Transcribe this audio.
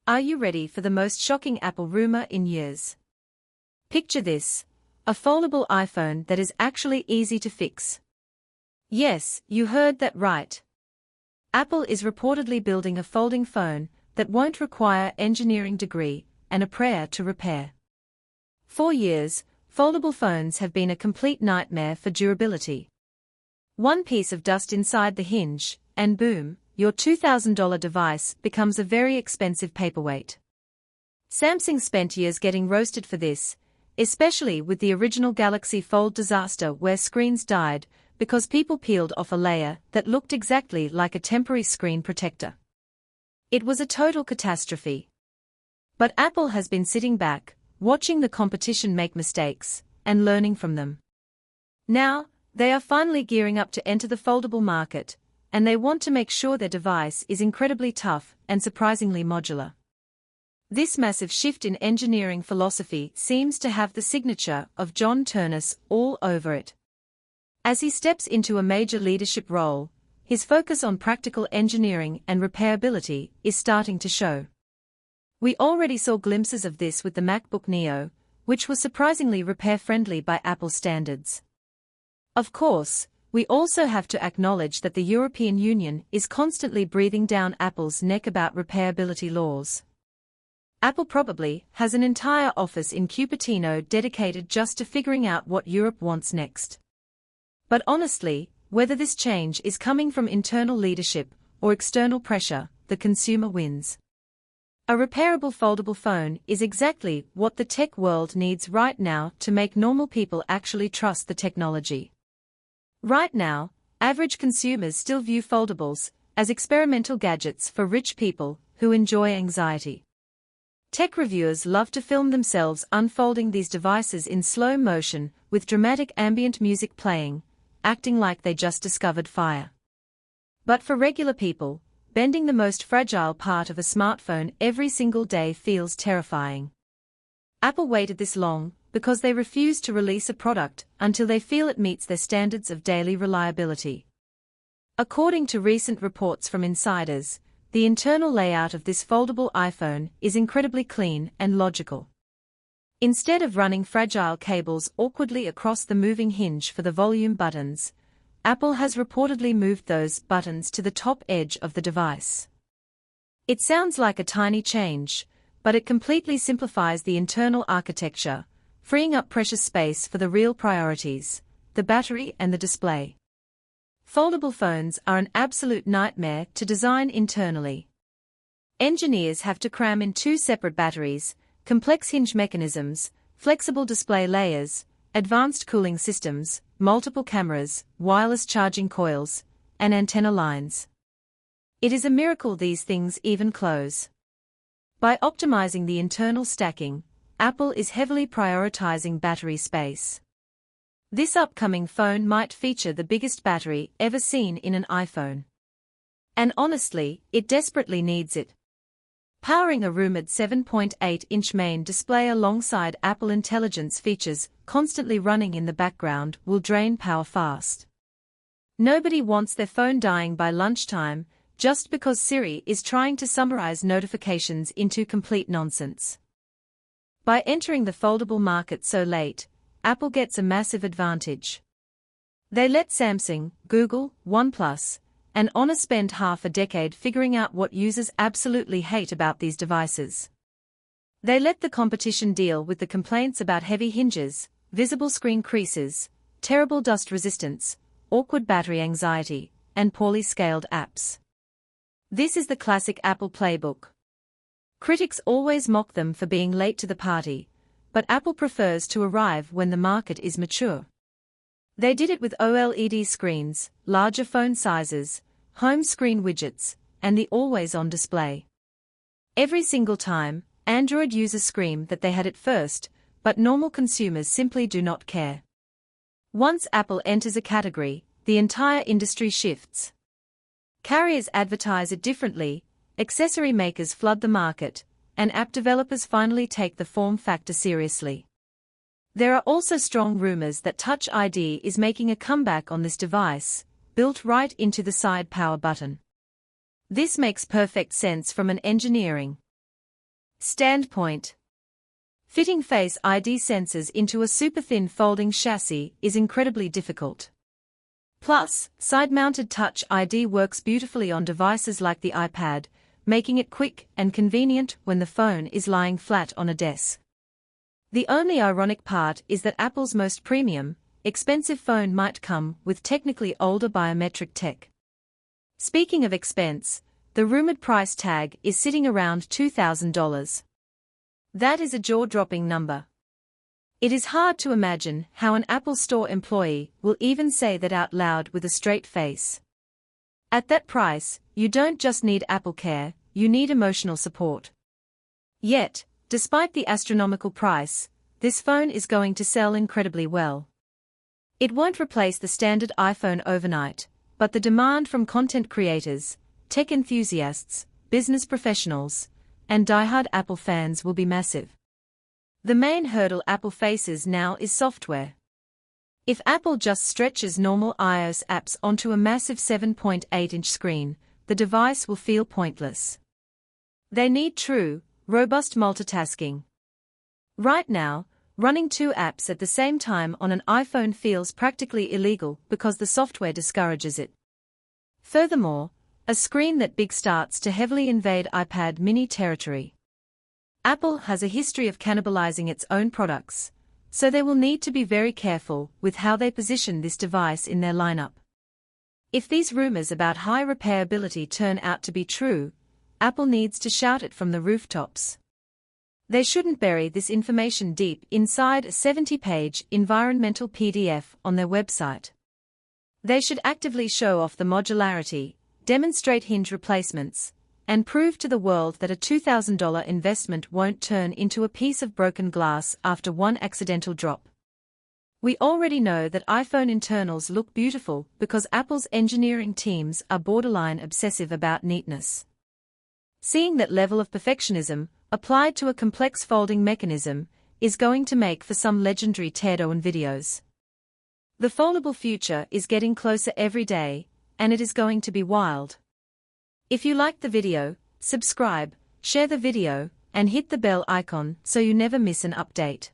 Are you ready for the most shocking Apple rumor in years? Picture this: a foldable iPhone that is actually easy to fix. Yes, you heard that right. Apple is reportedly building a folding phone that won't require an engineering degree and a prayer to repair. For years, foldable phones have been a complete nightmare for durability. One piece of dust inside the hinge, and boom, your $2,000 device becomes a very expensive paperweight. Samsung spent years getting roasted for this, especially with the original Galaxy Fold disaster where screens died because people peeled off a layer that looked exactly like a temporary screen protector. It was a total catastrophe. But Apple has been sitting back, watching the competition make mistakes, and learning from them. Now, they are finally gearing up to enter the foldable market, and they want to make sure their device is incredibly tough and surprisingly modular. This massive shift in engineering philosophy seems to have the signature of John Ternus all over it. As he steps into a major leadership role, his focus on practical engineering and repairability is starting to show. We already saw glimpses of this with the MacBook Neo, which was surprisingly repair-friendly by Apple standards. Of course, we also have to acknowledge that the European Union is constantly breathing down Apple's neck about repairability laws. Apple probably has an entire office in Cupertino dedicated just to figuring out what Europe wants next. But honestly, whether this change is coming from internal leadership or external pressure, the consumer wins. A repairable foldable phone is exactly what the tech world needs right now to make normal people actually trust the technology. Right now, average consumers still view foldables as experimental gadgets for rich people who enjoy anxiety. Tech reviewers love to film themselves unfolding these devices in slow motion with dramatic ambient music playing, acting like they just discovered fire. But for regular people, bending the most fragile part of a smartphone every single day feels terrifying. Apple waited this long because they refuse to release a product until they feel it meets their standards of daily reliability. According to recent reports from insiders, the internal layout of this foldable iPhone is incredibly clean and logical. Instead of running fragile cables awkwardly across the moving hinge for the volume buttons, Apple has reportedly moved those buttons to the top edge of the device. It sounds like a tiny change, but it completely simplifies the internal architecture, freeing up precious space for the real priorities, the battery and the display. Foldable phones are an absolute nightmare to design internally. Engineers have to cram in two separate batteries, complex hinge mechanisms, flexible display layers, advanced cooling systems, multiple cameras, wireless charging coils, and antenna lines. It is a miracle these things even close. By optimizing the internal stacking, Apple is heavily prioritizing battery space. This upcoming phone might feature the biggest battery ever seen in an iPhone. And honestly, it desperately needs it. Powering a rumored 7.8-inch main display alongside Apple Intelligence features constantly running in the background will drain power fast. Nobody wants their phone dying by lunchtime just because Siri is trying to summarize notifications into complete nonsense. By entering the foldable market so late, Apple gets a massive advantage. They let Samsung, Google, OnePlus, and Honor spend half a decade figuring out what users absolutely hate about these devices. They let the competition deal with the complaints about heavy hinges, visible screen creases, terrible dust resistance, awkward battery anxiety, and poorly scaled apps. This is the classic Apple playbook. Critics always mock them for being late to the party, but Apple prefers to arrive when the market is mature. They did it with OLED screens, larger phone sizes, home screen widgets, and the always-on display. Every single time, Android users scream that they had it first, but normal consumers simply do not care. Once Apple enters a category, the entire industry shifts. Carriers advertise it differently, accessory makers flood the market, and app developers finally take the form factor seriously. There are also strong rumors that Touch ID is making a comeback on this device, built right into the side power button. This makes perfect sense from an engineering Standpoint. Fitting Face ID sensors into a super-thin folding chassis is incredibly difficult. Plus, side-mounted Touch ID works beautifully on devices like the iPad, making it quick and convenient when the phone is lying flat on a desk. The only ironic part is that Apple's most premium, expensive phone might come with technically older biometric tech. Speaking of expense, the rumored price tag is sitting around $2,000. That is a jaw-dropping number. It is hard to imagine how an Apple Store employee will even say that out loud with a straight face. At that price, you don't just need Apple Care, you need emotional support. Yet, despite the astronomical price, this phone is going to sell incredibly well. It won't replace the standard iPhone overnight, but the demand from content creators, tech enthusiasts, business professionals, and die-hard Apple fans will be massive. The main hurdle Apple faces now is software. If Apple just stretches normal iOS apps onto a massive 7.8-inch screen, the device will feel pointless. They need true, robust multitasking. Right now, running 2 apps at the same time on an iPhone feels practically illegal because the software discourages it. Furthermore, a screen that big starts to heavily invade iPad mini territory. Apple has a history of cannibalizing its own products, so they will need to be very careful with how they position this device in their lineup. If these rumors about high repairability turn out to be true, Apple needs to shout it from the rooftops. They shouldn't bury this information deep inside a 70-page environmental PDF on their website. They should actively show off the modularity, demonstrate hinge replacements, and prove to the world that a $2,000 investment won't turn into a piece of broken glass after one accidental drop. We already know that iPhone internals look beautiful because Apple's engineering teams are borderline obsessive about neatness. Seeing that level of perfectionism, applied to a complex folding mechanism, is going to make for some legendary teardown videos. The foldable future is getting closer every day, and it is going to be wild. If you liked the video, subscribe, share the video, and hit the bell icon so you never miss an update.